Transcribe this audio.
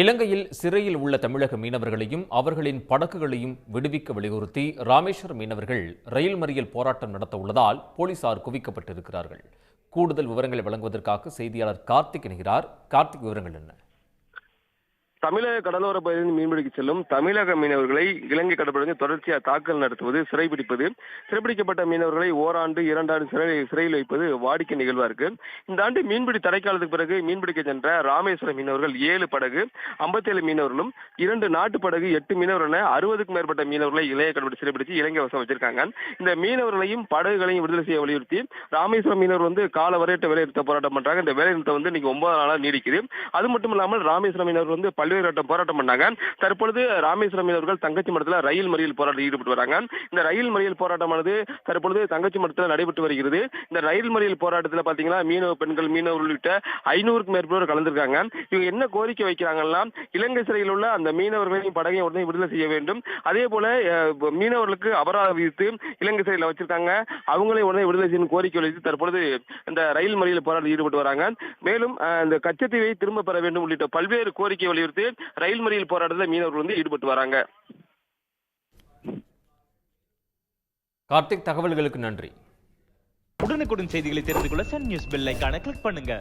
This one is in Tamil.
இலங்கையில் சிறையில் உள்ள தமிழக மீனவர்களையும் அவர்களின் படகுகளையும் விடுவிக்க வலியுறுத்தி ராமேஸ்வரம் மீனவர்கள் ரயில் மறியல் போராட்டம் நடத்த உள்ளதால் போலீசார் குவிக்கப்பட்டிருக்கிறார்கள். கூடுதல் விவரங்களை வழங்குவதற்காக செய்தியாளர் கார்த்திக் இணைகிறார். கார்த்திக், விவரங்கள் என்ன? தமிழக கடலோர பகுதியில் மீன்பிடிக்க செல்லும் தமிழக மீனவர்களை இலங்கை கடற்படை தொடர்ச்சியாக தாக்குதல் நடத்துவது, சிறைபிடிப்பது, சிறைபிடிக்கப்பட்ட மீனவர்களை ஓராண்டு 2 ஆண்டு சிறையில் வைப்பது வாடிக்கை நிகழ்வா இருக்கு. இந்த ஆண்டு மீன்பிடி தடைக்காலத்துக்கு பிறகு மீன்பிடிக்க சென்ற ராமேஸ்வரம் மீனவர்கள் 7 படகு, 57 மீனவர்களும் 2 நாட்டு படகு, 8 மீனவர்கள் என 60க்கும் மேற்பட்ட மீனவர்களை இளைய கடற்படை சிறைபிடிச்சு இலங்கை வசம் வச்சிருக்காங்க. இந்த மீனவர்களையும் படகுகளையும் விடுதலை செய்ய வலியுறுத்தி ராமேஸ்வரம் மீனவர் கால வரையற்ற வேலைநிறுத்த போராட்டம் பண்றாங்க. இந்த வேலைநிறுத்தம் இன்னைக்கு 9 நாளா நீடிக்குது. அது மட்டும் இல்லாமல் ராமேஸ்வரம் மீனவர்கள் பல்வேறு போராட்டம் பண்ணாங்க. தற்பொழுது ராமேஸ்வரம் மீனவர்கள் தங்கச்சி மடத்தில் ரயில் மறியல் போராட்டத்தில் ஈடுபட்டு வராங்க. இந்த ரயில் மறியல் போராட்டமானது தற்பொழுது தங்கச்சி மடத்தில் நடைபெற்று வருகிறது. இந்த ரயில் மறியல் போராட்டத்தில் பாத்தீங்கன்னா மீனவ பெண்கள், மீனவர்கள் உள்ளிட்ட 500க்கும் மேற்பட்டோர் கலந்திருக்காங்க. இவங்க என்ன கோரிக்கை வைக்கிறாங்கன்னா, இலங்கை சிறையில் உள்ள அந்த மீனவர்களையும் படகையும் உடனே விடுதலை செய்ய வேண்டும். அதே போல மீனவர்களுக்கு அபராதம் விதித்து இலங்கை சிறையில் வச்சிருக்காங்க, அவங்களை உடனே விடுதலை செய்யும் கோரிக்கை வைத்து தற்பொழுது இந்த ரயில் மறியல் போராட்டத்தில் ஈடுபட்டு வராங்க. மேலும் இந்த கச்சத்தீவை திரும்ப பெற வேண்டும் உள்ளிட்ட பல்வேறு கோரிக்கை வலியுறுத்தி ரயில் மறியல் போராட்டத்தில் மீனவர்கள் ஈடுபட்டு வராங்க. கார்த்திக், தகவல்களுக்கு நன்றி. உடனுக்குடன் செய்திகளை தெரிந்து கொள்ள சன் நியூஸ் பெல் ஐகானை கிளிக் பண்ணுங்க.